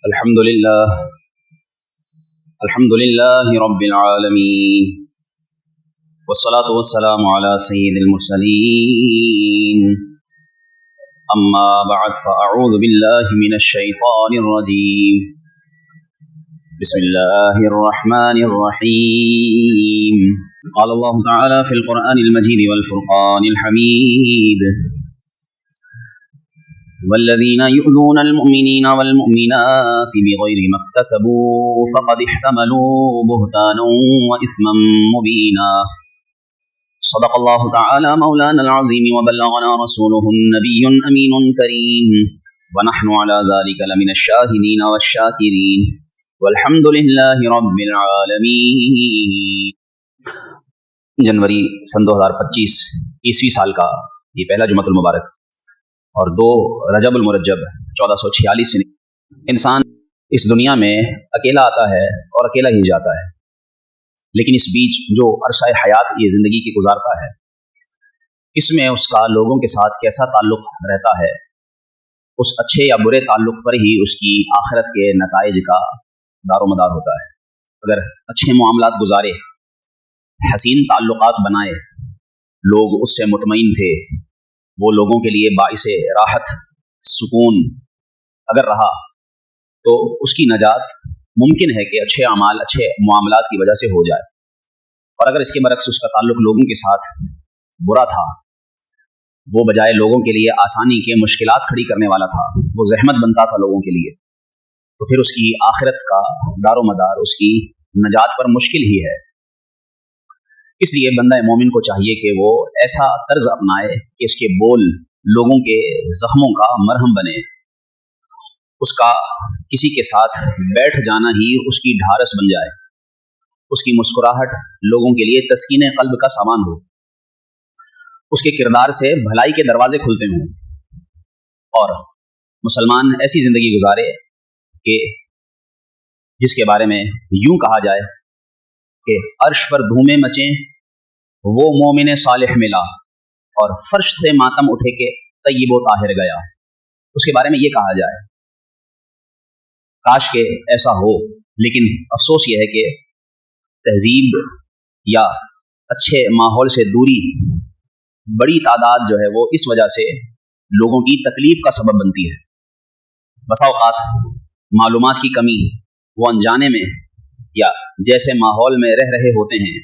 الحمد لله رب العالمين والصلاة والسلام على سيد المرسلين أما بعد فأعوذ بالله من الشيطان الرجيم بسم الله الرحمن الرحيم قال الله تعالى في القرآن المجيد والفرقان الحميد والذين يؤذون المؤمنين والمؤمنات بغير ما اكتسبوا فقد احتملوا بهتانا وإثما مبينا صدق الله تعالى مولانا العظيم وبلغنا رسوله النبي الأمين الكريم ونحن على ذلك لمن الشاهدين والشاكرين والحمد لله رب العالمين. جنوری سن 2025 عیسوی سال کا یہ پہلا جمعۃ المبارک اور 2 رجب المرجب 1446 سے انسان اس دنیا میں اکیلا آتا ہے اور اکیلا ہی جاتا ہے، لیکن اس بیچ جو عرصہ حیات یہ زندگی کی گزارتا ہے، اس میں اس کا لوگوں کے ساتھ کیسا تعلق رہتا ہے، اس اچھے یا برے تعلق پر ہی اس کی آخرت کے نتائج کا دار و مدار ہوتا ہے. اگر اچھے معاملات گزارے، حسین تعلقات بنائے، لوگ اس سے مطمئن تھے، وہ لوگوں کے لیے باعث راحت سکون اگر رہا تو اس کی نجات ممکن ہے کہ اچھے اعمال اچھے معاملات کی وجہ سے ہو جائے. اور اگر اس کے برعکس اس کا تعلق لوگوں کے ساتھ برا تھا، وہ بجائے لوگوں کے لیے آسانی کے مشکلات کھڑی کرنے والا تھا، وہ زحمت بنتا تھا لوگوں کے لیے، تو پھر اس کی آخرت کا دار و مدار اس کی نجات پر مشکل ہی ہے. اس لیے بندہ مومن کو چاہیے کہ وہ ایسا طرز اپنائے کہ اس کے بول لوگوں کے زخموں کا مرہم بنے، اس کا کسی کے ساتھ بیٹھ جانا ہی اس کی ڈھارس بن جائے، اس کی مسکراہٹ لوگوں کے لیے تسکین قلب کا سامان ہو، اس کے کردار سے بھلائی کے دروازے کھلتے ہوں، اور مسلمان ایسی زندگی گزارے کہ جس کے بارے میں یوں کہا جائے کہ عرش پر دھومیں مچیں وہ مومن صالح ملا اور فرش سے ماتم اٹھے کہ طیب و طاہر گیا. اس کے بارے میں یہ کہا جائے. کاش کہ ایسا ہو، لیکن افسوس یہ ہے کہ تہذیب یا اچھے ماحول سے دوری بڑی تعداد جو ہے وہ اس وجہ سے لوگوں کی تکلیف کا سبب بنتی ہے. بسا اوقات معلومات کی کمی، وہ انجانے میں یا جیسے ماحول میں رہ رہے ہوتے ہیں،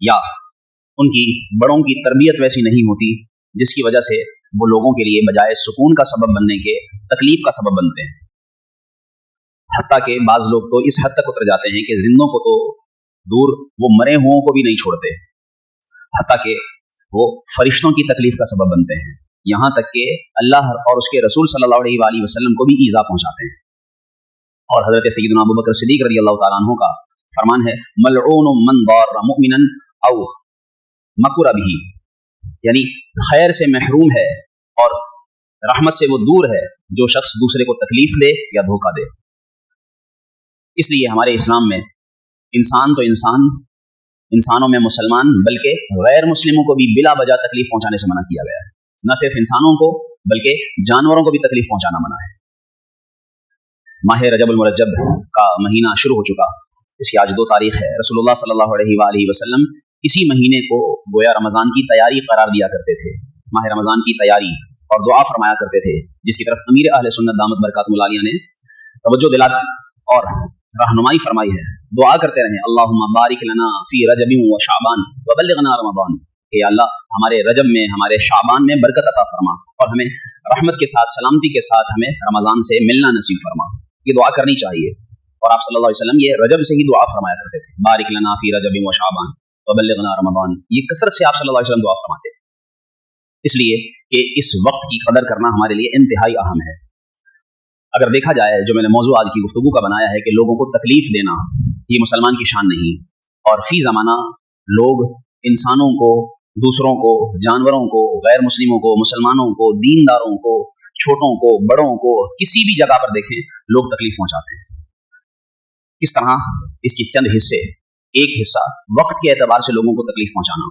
یا ان کی بڑوں کی تربیت ویسی نہیں ہوتی جس کی وجہ سے وہ لوگوں کے لیے بجائے سکون کا سبب بننے کے تکلیف کا سبب بنتے ہیں. حتیٰ کہ بعض لوگ تو اس حد تک اتر جاتے ہیں کہ زندوں کو تو دور، وہ مرے ہوں کو بھی نہیں چھوڑتے، حتیٰ کہ وہ فرشتوں کی تکلیف کا سبب بنتے ہیں، یہاں تک کہ اللہ اور اس کے رسول صلی اللہ علیہ وآلہ وسلم کو بھی ایذا پہنچاتے ہیں. اور حضرت سیدنا ابوبکر صدیق رضی اللہ تعالیٰ عنہ کا فرمان ہے ملعون من ضار مؤمنا او مکر به، یعنی خیر سے محروم ہے اور رحمت سے وہ دور ہے جو شخص دوسرے کو تکلیف دے یا دھوکہ دے. اس لیے ہمارے اسلام میں انسان تو انسان، انسانوں میں مسلمان بلکہ غیر مسلموں کو بھی بلا وجہ تکلیف پہنچانے سے منع کیا گیا ہے. نہ صرف انسانوں کو بلکہ جانوروں کو بھی تکلیف پہنچانا منع ہے. ماہ رجب المرجب کا مہینہ شروع ہو چکا، اس کی آج 2 تاریخ ہے. رسول اللہ صلی اللہ علیہ وآلہ وسلم اسی مہینے کو گویا رمضان کی تیاری قرار دیا کرتے تھے، ماہ رمضان کی تیاری، اور دعا فرمایا کرتے تھے، جس کی طرف امیر اہل سنت دامت برکاتہ العالیہ نے توجہ دلائی اور رہنمائی فرمائی ہے. دعا کرتے رہیں اللہم بارک لنا فی رجب و شعبان وبلغنا رمضان، کہ اللہ ہمارے رجب میں، ہمارے شعبان میں برکت عطا فرما اور ہمیں رحمت کے ساتھ، سلامتی کے ساتھ ہمیں رمضان سے ملنا نصیب فرما. یہ دعا کرنی چاہیے، اور آپ صلی اللہ علیہ وسلم یہ رجب سے ہی دعا فرمایا کرتے تھے، بارک لنا فی رجب و شعبان وبلغنا رمضان. یہ کثرت سے آپ صلی اللہ علیہ وسلم دعا فرماتے، اس لیے کہ اس وقت کی قدر کرنا ہمارے لیے انتہائی اہم ہے. اگر دیکھا جائے، جو میں نے موضوع آج کی گفتگو کا بنایا ہے کہ لوگوں کو تکلیف دینا، یہ مسلمان کی شان نہیں، اور فی زمانہ لوگ انسانوں کو، دوسروں کو، جانوروں کو، غیر مسلموں کو، مسلمانوں کو، دینداروں کو، چھوٹوں کو، بڑوں کو، کسی بھی جگہ پر دیکھیں لوگ تکلیف پہنچاتے ہیں. کس طرح اس کی چند حصے، ایک حصہ وقت کے اعتبار سے لوگوں کو تکلیف پہنچانا.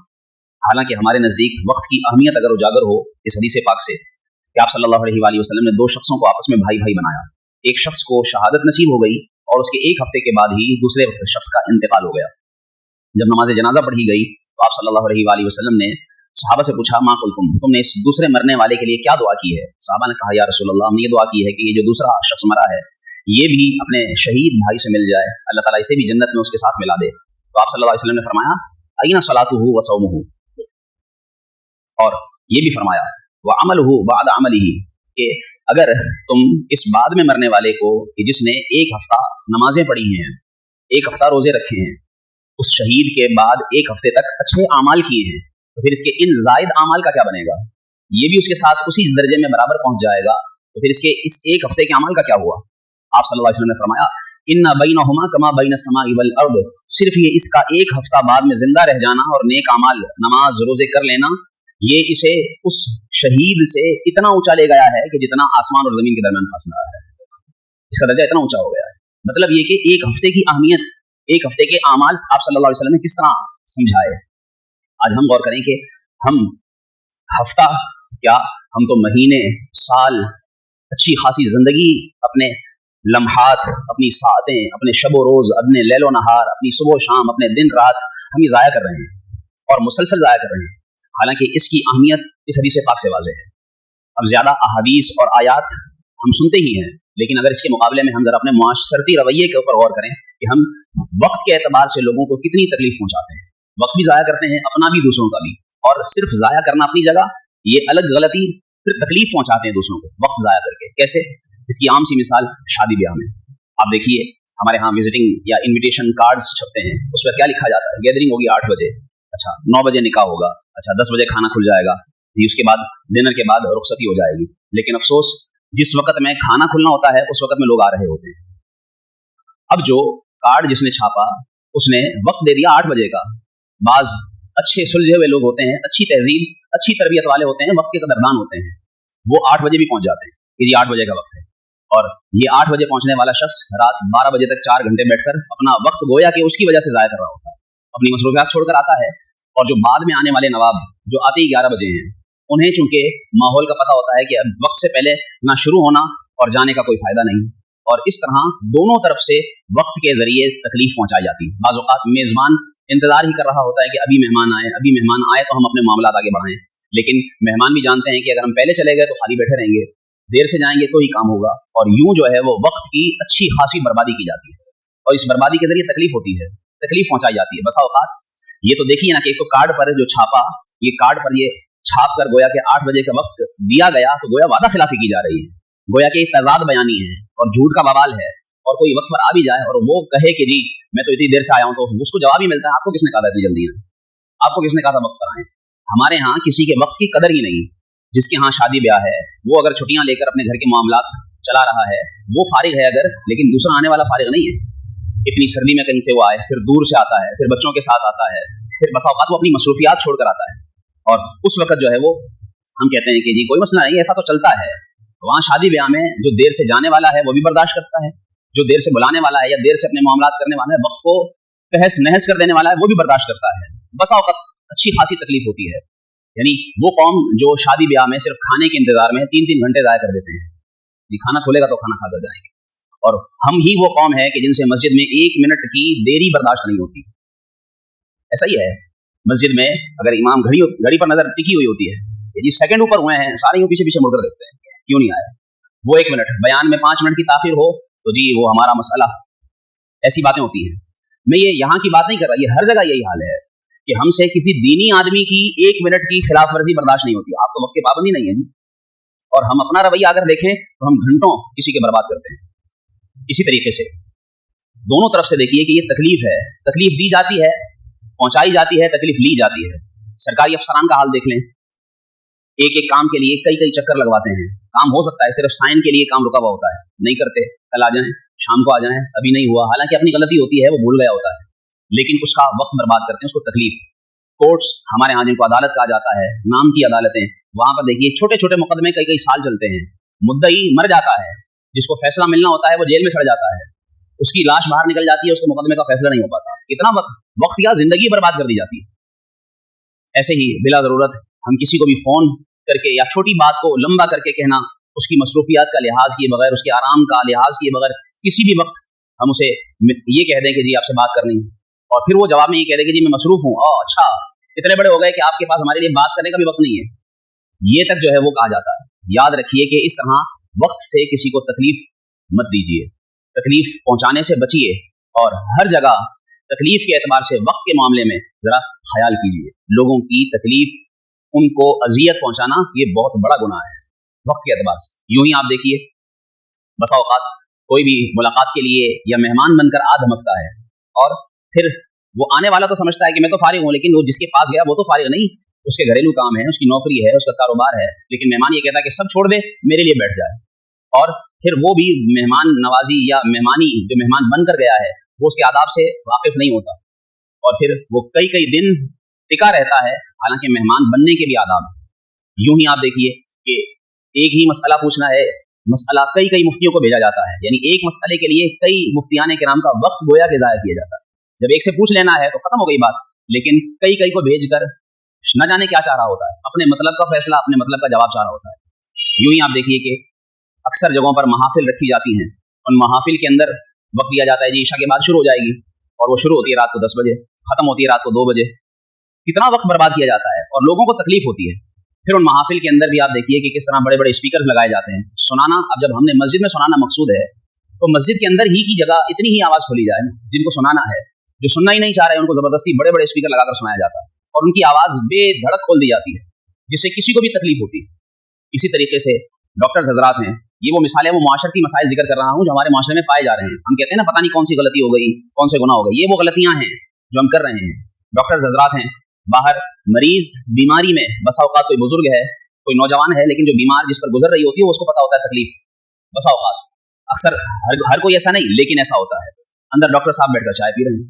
حالانکہ ہمارے نزدیک وقت کی اہمیت اگر اجاگر ہو اس حدیث پاک سے کہ آپ صلی اللہ علیہ وآلہ وسلم نے 2 شخصوں کو آپس میں بھائی بھائی بنایا، ایک شخص کو شہادت نصیب ہو گئی اور اس کے ایک ہفتے کے بعد ہی دوسرے شخص کا انتقال ہو گیا. جب نماز جنازہ پڑھی گئی تو آپ صلی اللہ علیہ وآلہ وسلم نے صحابہ سے پوچھا ما قلتم، تم نے اس دوسرے مرنے والے کے لیے کیا دعا کی ہے؟ صحابہ نے کہا یا رسول اللہ، ہم نے یہ دعا کی ہے کہ یہ جو دوسرا شخص مرا ہے یہ بھی اپنے شہید بھائی سے مل جائے، اللہ تعالیٰ اسے بھی جنت میں اس کے ساتھ ملا دے. تو آپ صلی اللہ علیہ وسلم نے فرمایا اینا صلاتہ و صومہ، اور یہ بھی فرمایا وعملہ بعد عملہ، کہ اگر تم اس بعد میں مرنے والے کو کہ جس نے ایک ہفتہ نمازیں پڑھی ہیں، ایک ہفتہ روزے رکھے ہیں، اس شہید کے بعد ایک ہفتے تک اچھے اعمال کیے ہیں، تو پھر اس کے ان زائد اعمال کا کیا بنے گا؟ یہ بھی اس کے ساتھ اسی درجے میں برابر پہنچ جائے گا. تو پھر اس کے اس ایک ہفتے کے اعمال کا کیا ہوا؟ آپ صلی اللہ علیہ وسلم نے فرمایا ان بینہما کما بین السماء والارض، صرف یہ اس کا ایک ہفتہ بعد میں زندہ رہ جانا اور نیک اعمال نماز روزے کر لینا، یہ اسے اس شہید سے اتنا اونچا لے گیا ہے کہ جتنا آسمان اور زمین کے درمیان فاصلہ ہے، اس کا درجہ اتنا اونچا ہو گیا ہے. مطلب یہ کہ ایک ہفتے کی اہمیت، ایک ہفتے کے اعمال آپ صلی اللہ علیہ وسلم نے کس طرح سمجھائے. آج ہم غور کریں کہ ہم ہفتہ کیا، ہم تو مہینے، سال، اچھی خاصی زندگی، اپنے لمحات، اپنی ساعتیں، اپنے شب و روز، اپنے لیل و نہار، اپنی صبح و شام، اپنے دن رات ہم یہ ضائع کر رہے ہیں اور مسلسل ضائع کر رہے ہیں، حالانکہ اس کی اہمیت اس حدیث پاک سے واضح ہے. اب زیادہ احادیث اور آیات ہم سنتے ہی ہیں، لیکن اگر اس کے مقابلے میں ہم ذرا اپنے معاشرتی رویے کے اوپر غور کریں کہ ہم وقت کے اعتبار سے لوگوں کو کتنی تکلیف پہنچاتے ہیں، وقت بھی ضائع کرتے ہیں اپنا بھی دوسروں کا بھی، اور صرف ضائع کرنا اپنی جگہ، یہ الگ غلطی، پھر تکلیف پہنچاتے ہیں دوسروں کو وقت ضائع کر کے. کیسے؟ اس کی عام سی مثال شادی بیاہ میں آپ دیکھیے، ہمارے ہاں وزٹنگ یا انویٹیشن کارڈز چھپتے ہیں، اس پر کیا لکھا جاتا ہے؟ گیدرنگ ہوگی 8 بجے، اچھا 9 بجے نکاح ہوگا، اچھا 10 بجے کھانا کھل جائے گا جی، اس کے بعد ڈنر کے بعد رخصتی ہو جائے گی. لیکن افسوس جس وقت میں کھانا کھلنا ہوتا ہے اس وقت میں لوگ آ رہے ہوتے ہیں. اب جو کارڈ جس نے چھاپا اس نے وقت دے دیا 8 بجے کا. بعض اچھے سلجھے ہوئے لوگ ہوتے ہیں، اچھی تہذیب، اچھی تربیت والے ہوتے ہیں، وقت کے قدردان ہوتے ہیں، وہ 8 بجے بھی پہنچ جاتے ہیں کہ جی 8 بجے کا وقت ہے. اور یہ 8 بجے پہنچنے والا شخص رات 12 بجے تک 4 گھنٹے بیٹھ کر اپنا وقت گویا کہ اس کی وجہ سے ضائع کر رہا ہوتا ہے، اپنی مصروفیات چھوڑ کر آتا ہے. اور جو بعد میں آنے والے نواب جو آتے ہی 11 بجے ہیں، انہیں چونکہ ماحول کا پتہ ہوتا ہے کہ اب وقت سے پہلے نہ شروع ہونا اور جانے کا کوئی فائدہ نہیں، اور اس طرح دونوں طرف سے وقت کے ذریعے تکلیف پہنچائی جاتی ہے. بعض اوقات میزبان انتظار ہی کر رہا ہوتا ہے کہ ابھی مہمان آئے تو ہم اپنے معاملات آگے بڑھائیں، لیکن مہمان بھی جانتے ہیں کہ اگر ہم پہلے چلے گئے تو خالی بیٹھے رہیں گے، دیر سے جائیں گے تو ہی کام ہوگا، اور یوں جو ہے وہ وقت کی اچھی خاصی بربادی کی جاتی ہے، اور اس بربادی کے ذریعے تکلیف ہوتی ہے، تکلیف پہنچائی جاتی ہے. بسا اوقات یہ تو دیکھیے نا کہ ایک تو کارڈ پر جو چھاپا، یہ کارڈ پر یہ چھاپ کر گویا کہ 8 بجے کا وقت دیا گیا تو گویا وعدہ خلافی کی جا رہی ہے، گویا کہ تضاد بیانی ہے اور جھوٹ کا بوال ہے. اور کوئی وقت پر آ بھی جائے اور وہ کہے کہ جی میں تو اتنی دیر سے آیا ہوں، تو اس کو جواب ہی ملتا ہے آپ کو کس نے کہا تھا اتنی جلدی ہے، آپ کو کس نے کہا تھا وقت پر آئیں. ہمارے ہاں کسی کے وقت کی قدر ہی نہیں. جس کے ہاں شادی بیاہ ہے وہ اگر چھٹیاں لے کر اپنے گھر کے معاملات چلا رہا ہے وہ فارغ ہے اگر، لیکن دوسرا آنے والا فارغ نہیں ہے. اتنی سردی میں کہیں سے وہ آئے، پھر دور سے آتا ہے، پھر بچوں کے ساتھ آتا ہے، پھر بسا اوقات وہ اپنی مصروفیات چھوڑ کر آتا ہے، اور اس وقت جو ہے وہ ہم کہتے ہیں کہ جی کوئی مسئلہ نہیں، ایسا تو چلتا ہے. وہاں شادی بیاہ میں جو دیر سے جانے والا ہے وہ بھی برداشت کرتا ہے، جو دیر سے بلانے والا ہے یا دیر سے اپنے معاملات کرنے والا ہے، وقت کو تہس نہس کر دینے والا ہے، وہ بھی برداشت کرتا ہے. بسا اوقات اچھی خاصی تکلیف ہوتی ہے. یعنی وہ قوم جو شادی بیاہ میں صرف کھانے کے انتظار میں 3-3 گھنٹے ضائع کر دیتے ہیں، یہ کھانا کھولے گا تو کھانا کھا کر جائیں گے. اور ہم ہی وہ قوم ہے کہ جن سے مسجد میں 1 منٹ کی دیری برداشت نہیں ہوتی. ایسا ہی ہے، مسجد میں اگر امام گھڑی پر نظر ٹکی ہوئی ہوتی ہے کہ جی سیکنڈ اوپر ہوئے ہیں، سارے یوں پیچھے مڑ کر دیکھتے ہیں کیوں نہیں آیا. وہ 1 منٹ بیان میں 5 منٹ کی تاخیر ہو تو جی وہ ہمارا مسئلہ. ایسی باتیں ہوتی ہیں. میں یہ یہاں کی بات نہیں کر رہا، یہ ہر جگہ یہی حال ہے کہ ہم سے کسی دینی آدمی کی 1 منٹ کی خلاف ورزی برداشت نہیں ہوتی. آپ کو وقت کی پابندی نہیں ہے، اور ہم اپنا رویہ اگر دیکھیں تو ہم گھنٹوں کسی کے برباد کرتے ہیں. اسی طریقے سے دونوں طرف سے دیکھیے کہ یہ تکلیف ہے، تکلیف دی جاتی ہے، پہنچائی جاتی ہے، تکلیف لی جاتی ہے. سرکاری افسران کا حال دیکھ لیں، ایک کام کے لیے کئی چکر لگواتے ہیں. کام ہو سکتا ہے صرف سائن کے لیے کام رکا ہوا ہوتا ہے، نہیں کرتے، کل آ جائیں، شام کو آ جائیں، ابھی نہیں ہوا، حالانکہ اپنی غلطی ہوتی ہے، وہ بھول گیا ہوتا ہے، لیکن اس کا وقت برباد کرتے ہیں، اس کو تکلیف. کورٹس ہمارے ہاں جن کو عدالت کہا جاتا ہے، نام کی عدالتیں، وہاں پر دیکھیے چھوٹے چھوٹے مقدمے کئی سال چلتے ہیں. مدعی مر جاتا ہے، جس کو فیصلہ ملنا ہوتا ہے وہ جیل میں سڑ جاتا ہے، اس کی لاش باہر نکل جاتی ہے، اس کے مقدمے کا فیصلہ نہیں ہو پاتا. کتنا وقت یا زندگی برباد کر دی جاتی ہے. ایسے ہی بلا ضرورت ہم کسی کو بھی فون کر کے یا چھوٹی بات کو لمبا کر کے کہنا उसकी मसरूफियात का लिहाज किए बगैर, उसके आराम का लिहाज किए बगैर किसी भी वक्त हम उसे ये कह दें कि जी आपसे बात करनी है, और फिर वो जवाब में ये कह दे कि जी मैं मसरूफ हूँ, अच्छा इतने बड़े हो गए कि आपके पास हमारे लिए बात करने का भी वक्त नहीं है, ये तक जो है वो कहा जाता है। याद रखिए कि इस तरह वक्त से किसी को तकलीफ मत दीजिए, तकलीफ पहुंचाने से बचिए, और हर जगह तकलीफ के एतबार से वक्त के मामले में जरा ख्याल कीजिए। लोगों की तकलीफ, उनको अजियत पहुंचाना ये बहुत बड़ा गुनाह है वक्त के एतबार से। यूं ही आप देखिए, बसा औकात कोई भी मुलाकात के लिए या मेहमान बनकर आ धमकता है, और फिर वो आने वाला तो समझता है कि मैं तो फारिग हूँ, लेकिन वो जिसके पास गया वो तो फारिग नहीं, उसके घरेलू काम है, उसकी नौकरी है, उसका कारोबार है, लेकिन मेहमान ये कहता है कि सब छोड़ दे मेरे लिए बैठ जाए, और फिर वो भी मेहमान नवाजी या मेहमानी जो मेहमान बनकर गया है वो उसके आदाब से वाकिफ नहीं होता, और फिर वो कई कई दिन टिका रहता है, हालांकि मेहमान बनने के भी आदाब है। यूं ही आप देखिए कि एक ही मसला पूछना है, मसला कई कई मुफ्तियों को भेजा जाता है, यानी एक मसले के लिए कई मुफ्तियान किराम का वक्त गोया के ज़ाया किया जाता है। जब एक से पूछ लेना है तो खत्म हो गई बात, लेकिन कई कई को भेजकर न जाने क्या चाह रहा होता है, अपने मतलब का फैसला, अपने मतलब का जवाब चाह रहा होता है। यूं ही आप देखिए कि अक्सर जगहों पर महाफिल रखी जाती हैं, उन महाफिल के अंदर वक्त दिया जाता है जी ईशा के बाद शुरू हो जाएगी, और वो शुरू होती है रात को 10 बजे, खत्म होती है रात को 2 बजे। कितना वक्त बर्बाद किया जाता है और लोगों को तकलीफ होती है। फिर उन महाफिल के अंदर भी आप देखिए कि किस तरह बड़े बड़े स्पीकर्स लगाए जाते हैं, सुनाना। अब जब हमने मस्जिद में सुनाना मकसूद है, तो मस्जिद के अंदर ही की जगह इतनी ही आवाज़ खोली जाए, जिनको सुनाना है, जो सुनना ही नहीं चाह रहे उनको ज़बरदस्ती बड़े बड़े स्पीकर लगाकर सुनाया जाता है, और उनकी आवाज़ बेधड़क खोल दी जाती है, जिससे किसी को भी तकलीफ होती है। इसी तरीके से डॉक्टर्स हजरात हैं, ये वो मिसाल है, वो माशरती मसाइल जिक्र कर रहा हूँ जो हमारे माशरे में पाए जा रहे हैं। हम कहते हैं ना पता नहीं कौन सी गलती हो गई, कौन से गुनाह हो गए, ये वो गलतियाँ हैं जो हम कर रहे हैं। डॉक्टर्स हजरात हैं, बाहर मरीज बीमारी में, बसा औकात कोई बुजुर्ग है, कोई नौजवान है, लेकिन जो बीमार जिस पर गुजर रही होती है उसको पता होता है तकलीफ, बसा औकात अक्सर हर कोई ऐसा नहीं, लेकिन ऐसा होता है। अंदर डॉक्टर साहब बैठकर चाय पी रहे हैं,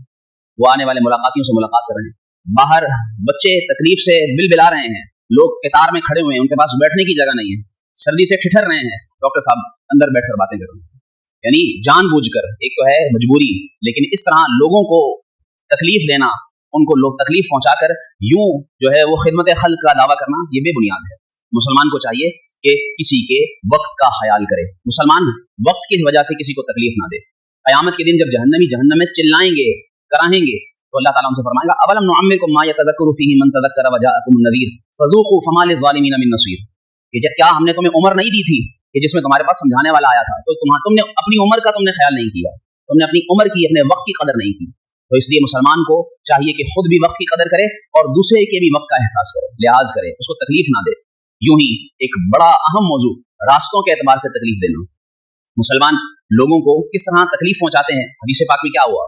वो आने वाले मुलाकातियों से मुलाकात कर रहे हैं, बाहर बच्चे तकलीफ से बिलबिला रहे हैं, लोग कतार में खड़े हुए हैं, उनके पास बैठने की जगह नहीं है, सर्दी से ठिठर रहे हैं, डॉक्टर साहब अंदर बैठकर बातें कर रहे हैं। यानी जानबूझकर, एक तो है मजबूरी, लेकिन इस तरह लोगों को तकलीफ देना, उनको लोग तकलीफ पहुंचाकर यूं जो है वो खिदमत खल्क का दावा करना, ये बेबुनियाद है। मुसलमान को चाहिए कि किसी के वक्त का ख्याल करे, मुसलमान वक्त की वजह से किसी को तकलीफ ना दे। क़यामत के दिन जब जहन्नम में चिल्लाएंगे, कराहेंगे, तो अल्लाह ताला उनसे फरमाएगा अवलम नुअम्मिरकुम मा यतज़क्करु फ़ीही मन तज़क्कर व जाअकुमुन नज़ीर फ़ज़ूक़ू फ़मा लिज़्ज़ालिमीन मिन नसीर। कि क्या हमने तुम्हें उम्र नहीं दी थी कि जिसमें तुम्हारे पास समझाने वाला आया था, तो तुमने अपनी उम्र का तुमने ख्याल नहीं किया, तुमने अपनी उम्र की, अपने वक्त की कदर नहीं की। तो इसलिए मुसलमान को चाहिए कि खुद भी वक्त की कदर करे और दूसरे के भी वक्त का एहसास करे, लिहाज करे, उसको तकलीफ ना दे। यूं ही एक बड़ा अहम मौजू, रास्तों के एतबार से तकलीफ देना। मुसलमान लोगों को किस तरह तकलीफ पहुंचाते हैं। हदीस पाक में क्या हुआ,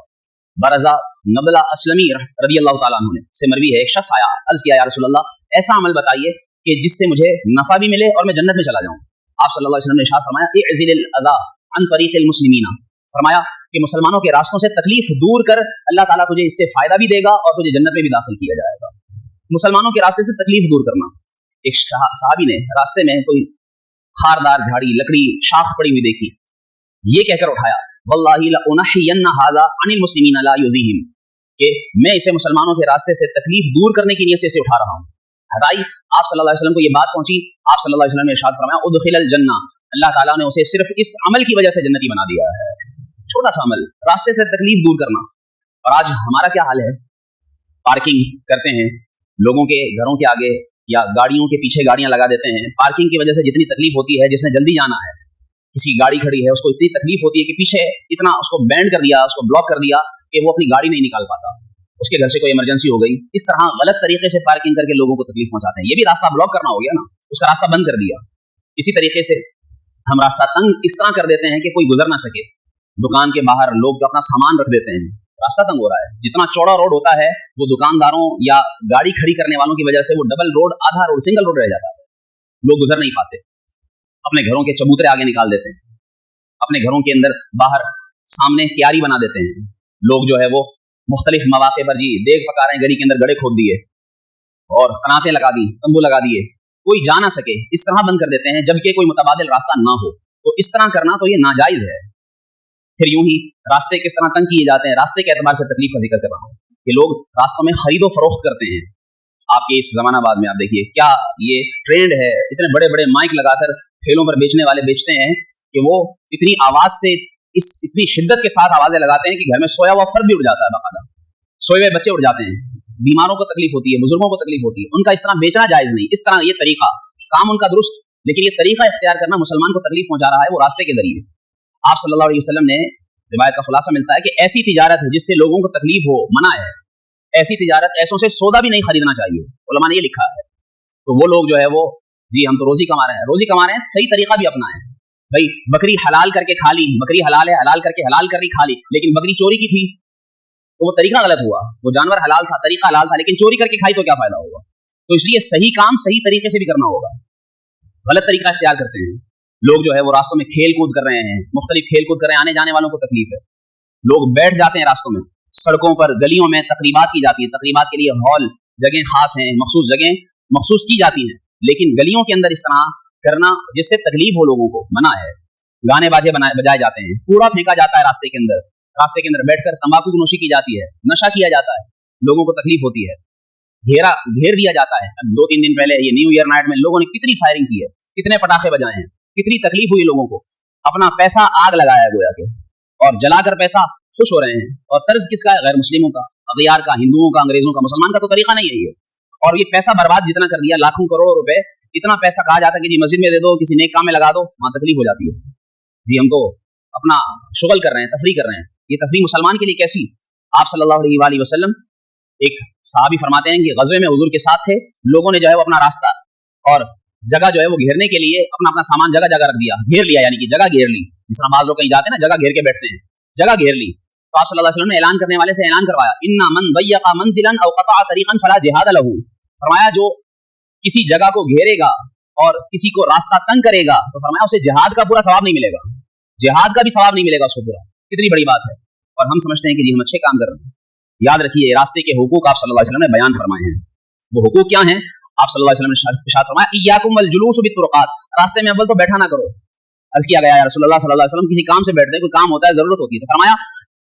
बरज़ा नबला असलमी रज़ी अल्लाह तआला अन्हु से मरवी है, एक शख्स आया, अर्ज किया या रसूल अल्लाह ऐसा अमल बताइए कि जिससे मुझे नफ़ा भी मिले और मैं जन्नत में चला जाऊं। आप सल्लल्लाहु अलैहि वसल्लम ने इरशाद फरमाया इअज़िल अज़ा अन तरीक़िल मुस्लिमीना, फरमाया कि मुसलमानों के रास्तों से तकलीफ दूर कर, अल्लाह ताला तुझे इससे फायदा भी देगा और तुझे जन्नत में भी दाखिल किया जाएगा। मुसलमानों के रास्ते से तकलीफ दूर करना। एक सहाबी ने रास्ते में कोई खारदार झाड़ी, लकड़ी, शाख पड़ी हुई देखी, ये कहकर उठाया वल्लाहि ला उनहियन्ना हाज़ा अनिल मुस्लिमीना ला युज़ीहिम, कि मैं इसे मुसलमानों के रास्ते से तकलीफ दूर करने की नीयत से इसे उठा रहा हूँ। हटाई, आप सल्लल्लाहु अलैहि वसल्लम को ये बात पहुंची, आप सल्लल्लाहु अलैहि वसल्लम ने इरशाद फरमाया उदखिलल जन्ना, अल्लाह ताला ने उसे सिर्फ इस अमल की वजह से जन्नती बना दिया है। छोटा सा अमल, रास्ते से तकलीफ दूर करना। और आज हमारा क्या हाल है, पार्किंग करते हैं लोगों के घरों के आगे या गाड़ियों के पीछे गाड़ियां लगा देते हैं। पार्किंग की वजह से जितनी तकलीफ होती है, जिसने जल्दी जाना है, किसी गाड़ी खड़ी है, उसको इतनी तकलीफ होती है कि पीछे इतना उसको बैंड कर दिया, उसको ब्लॉक कर दिया कि वो अपनी गाड़ी नहीं निकाल पाता, उसके घर से कोई इमरजेंसी हो गई। इस तरह गलत तरीके से पार्किंग करके लोगों को तकलीफ पहुंचाते हैं। ये भी रास्ता ब्लॉक करना हो गया ना, उसका रास्ता बंद कर दिया। इसी तरीके से हम रास्ता तंग इस तरह कर देते हैं कि कोई गुजर ना सके। दुकान के बाहर लोग जो अपना सामान रख देते हैं, रास्ता तंग हो रहा है। जितना चौड़ा रोड होता है वो दुकानदारों या गाड़ी खड़ी करने वालों की वजह से वो डबल रोड, आधा रोड, सिंगल रोड रह जाता है, लोग गुजर नहीं पाते। अपने घरों के चबूतरे आगे निकाल देते हैं, अपने घरों के अंदर बाहर सामने क्यारी बना देते हैं। लोग जो है वो मुख्तलिफ मौके पर जी देख पका रहे हैं, गली के अंदर गड्ढे खोद दिए और कनातें लगा दी, तंबू लगा दिए, कोई जा ना सके, इस तरह बंद कर देते हैं जबकि कोई मुतबादिल रास्ता ना हो। तो इस तरह करना तो ये नाजायज है। फिर यूं ही रास्ते किस तरह तंग किए जाते हैं। रास्ते के एतबार से तकलीफ का जिक्र कर रहा हूँ कि लोग रास्तों में खरीदो फरोख्त करते हैं। आपके इस जमानाबाद में आप देखिए क्या ये ट्रेंड है, इतने बड़े बड़े माइक लगाकर ठेलों पर बेचने वाले बेचते हैं कि वो इतनी आवाज से, इतनी शिद्दत के साथ आवाजें लगाते हैं कि घर में सोया हुआ फर्द भी उठ जाता है, बाकायदा सोए हुए बच्चे उठ जाते हैं, बीमारों को तकलीफ होती है, बुजुर्गों को तकलीफ होती है। उनका इस तरह बेचना जायज नहीं, इस तरह ये तरीका, काम उनका दुरुस्त, लेकिन ये तरीका इख्तियार करना मुसलमान को तकलीफ पहुंचा रहा है, वो रास्ते के जरिए। आप सल्लल्लाहु अलैहि वसल्लम ने, रिवायत का खुलासा मिलता है कि ऐसी तिजारत है जिससे लोगों को तकलीफ हो, मना है। ऐसी तिजारत, ऐसों से सौदा भी नहीं खरीदना चाहिए, उलमा ने ये लिखा है। तो वो लोग जो है वो, जी हम तो रोजी कमा रहे हैं, रोजी कमा रहे हैं, सही तरीका भी अपनाएं। भाई बकरी हलाल करके खा ली, बकरी हलाल है, हलाल करके हलाल कर ली खा ली, लेकिन बकरी चोरी की थी तो वो तरीका गलत हुआ। वो जानवर हलाल था, तरीका हलाल था, लेकिन चोरी करके खाई तो क्या फायदा होगा। तो इसलिए सही काम सही तरीके से भी करना होगा। गलत तरीका इख्तियार करते हैं लोग, जो है वो रास्तों में खेल कूद कर रहे हैं, मुख्तलिफ खेल कूद कर रहे हैं, आने जाने वालों को तकलीफ है। लोग बैठ जाते हैं रास्तों में, सड़कों पर, गलियों में तकरीबात की जाती है, तकरीबात के लिए हॉल, जगह खास हैं, मखसूस जगह मखसूस की जाती हैं, लेकिन गलियों के अंदर इस तरह करना जिससे तकलीफ हो लोगों को, मना है। गाने बाजे बजाए जाते हैं, कूड़ा फेंका जाता है रास्ते के अंदर बैठकर तंबाकू की नोशी की जाती है, नशा किया जाता है, लोगों को तकलीफ होती है। घेर दिया जाता है। 2-3 दिन पहले ये न्यू ईयर नाइट में लोगों ने कितनी फायरिंग की है, कितने पटाखे बजाए हैं, कितनी तकलीफ हुई लोगों को, अपना पैसा आग लगाया गोया के, और जलाकर पैसा खुश हो रहे हैं। और तर्ज किसका है? गैर मुस्लिमों का, अगयार का, हिंदुओं का, अंग्रेजों का। मुसलमान का तो तरीका नहीं है ये। और ये पैसा बर्बाद जितना कर दिया, लाखों करोड़ रुपए, इतना पैसा कहा जाता है कि जी मस्जिद में दे दो, किसी नेक काम में लगा दो, वहां तकलीफ हो जाती है। जी हम तो अपना शुगल कर रहे हैं, तफरी कर रहे हैं। ये तफरी मुसलमान के लिए कैसी? आप सल्लल्लाहु अलैहि वसल्लम, एक सहाबी फरमाते हैं कि गज़वे में हुजूर के साथ थे, लोगों ने जो है वो अपना रास्ता और जगह जो है वो घेरने के लिए अपना सामान जगह जगह रख दिया, घेर लिया, यानी कि जगह घेर ली। जिस तरह बाज़ लोग कहीं जाते हैं ना, जगह घेर के बैठते हैं, जगह घेर ली। तो आप सल्लल्लाहु अलैहि वसल्लम ने ऐलान करने वाले से ऐलान करवाया, इन्ना मन दय्यक़ा मंज़िलन औ क़तअ तरीक़न फला जिहाद लहू। फरमाया जो किसी जगह को घेरेगा और किसी को रास्ता तंग करेगा, तो फरमाया उसे जिहाद का पूरा सवाब नहीं मिलेगा, जिहाद का भी सवाब नहीं मिलेगा उसको पूरा। कितनी बड़ी बात है। और हम समझते हैं कि जी हम अच्छे काम कर रहे हैं। याद रखिए, रास्ते के हुकूक आप सल्लल्लाहु अलैहि वसल्लम ने बयान फरमाए हैं। वो हुकूक क्या हैं? आप सल्लल्लाहु अलैहि वसल्लम ने इरशाद फरमाया, इय्याकुम वल जुलूस बित्तुरुक़ात, रास्ते में अव्वल तो बैठा ना करो। अर्ज़ किया गया, या रसूलुल्लाह सल्लल्लाहु अलैहि वसल्लम किसी काम से बैठते हैं, कोई काम होता है, जरूरत होती है, तो फरमाया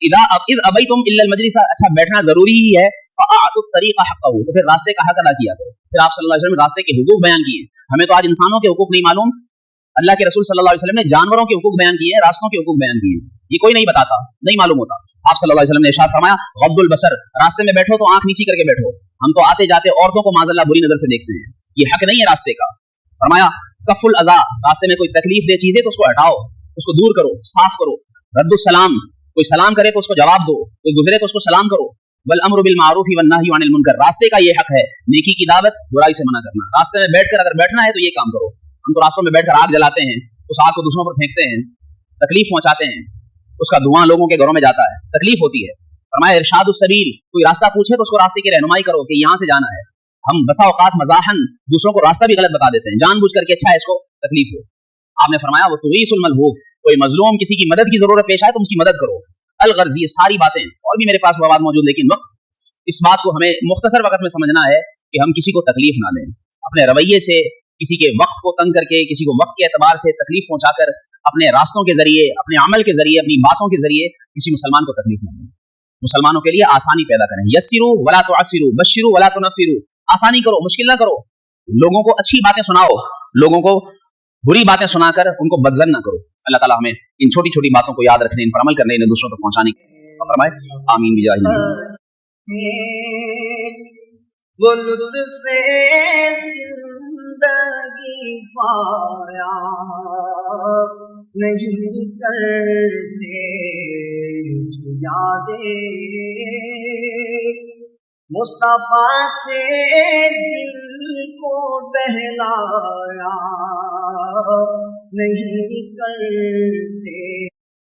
इज़ अबैतुम इल्लल मजलिस, अच्छा बैठना जरूरी ही है, फ़अअतुत तरीक़ा हक़्क़हू, तो फिर रास्ते का हक अदा किया करो। फिर आप सल्लल्लाहु अलैहि वसल्लम ने रास्ते के हुकूक बयान किए। हमें तो आज इंसानों के हुकूक नहीं मालूम, अल्लाह के रसूल सल्लल्लाहु अलैहि वसल्लम ने जानवरों के हुकूक बयान किए, रास्तों के हुकूक बयान किए। ये कोई नहीं बताता, नहीं मालूम होता। आप सल्लल्लाहु अलैहि वसल्लम ने इरशाद फरमाया, गद्दुल बसर, रास्ते में बैठो तो आंख नीची करके बैठो। हम तो आते जाते औरतों को माज़अल्लाह बुरी नजर से देखते हैं, ये हक नहीं है रास्ते का। फरमाया कफुल अज़ा, रास्ते में कोई तकलीफ दे चीज है तो उसको हटाओ, उसको दूर करो, साफ करो। रद्दुस सलाम, कोई सलाम करे तो उसको जवाब दो, कोई गुजरे तो उसको सलाम करो। वल अम्रु बिल मारूफ वन नही अनिल मुनकर, रास्ते का ये हक है, नेकी की दावत, बुराई से मना करना। रास्ते में बैठकर अगर बैठना है तो ये काम करो। हम तो रास्तों में बैठकर आग जलाते हैं, उस आग को दूसरों पर फेंकते हैं, तकलीफ पहुंचाते हैं, उसका धुआं लोगों के घरों में जाता है, तकलीफ होती है। फरमाया इरशादुस सबील, कोई रास्ता पूछे तो उसको रास्ते की रहनुमाई करो कि यहाँ से जाना है। हम बसा औकात मज़ाहन दूसरों को रास्ता भी गलत बता देते हैं, जानबूझ करके, अच्छा है इसको तकलीफ हो। आपने फरमाया वो तुगीसुल मलहूफ, कोई मजलूम किसी की मदद की जरूरत पेश आए तो उसकी मदद करो। अल-गर्ज़, ये सारी बातें और भी मेरे पास मवाद मौजूद, लेकिन वक्त इस बात को हमें मुख्तसर वक्त में समझना है कि हम किसी को तकलीफ ना दें। अपने रवैये से किसी के वक्त को तंग करके, किसी को वक्त के एतबार से तकलीफ पहुंचाकर, अपने रास्तों के जरिए, अपने अमल के जरिए, अपनी बातों के जरिए किसी मुसलमान को तकलीफ न दें। मुसलमानों के लिए आसानी पैदा करें। यस्सिरू वला तुअस्सिरू, बश्शिरू वला तुनफ्फिरू, आसानी करो, मुश्किल ना करो। लोगों को अच्छी बातें सुनाओ, लोगों को बुरी बातें सुनाकर उनको बदज़न ना करो। अल्लाह ताला हमें इन छोटी छोटी बातों को याद रखने, इन पर अमल करने, इन्हें दूसरों तक पहुंचाने की फरमाए। आमीन बिजाही। वो लुत्फ़े ज़िंदगी पाया नहीं करते यादें, मुस्तफ़ा से दिल को बहलाया नहीं करते।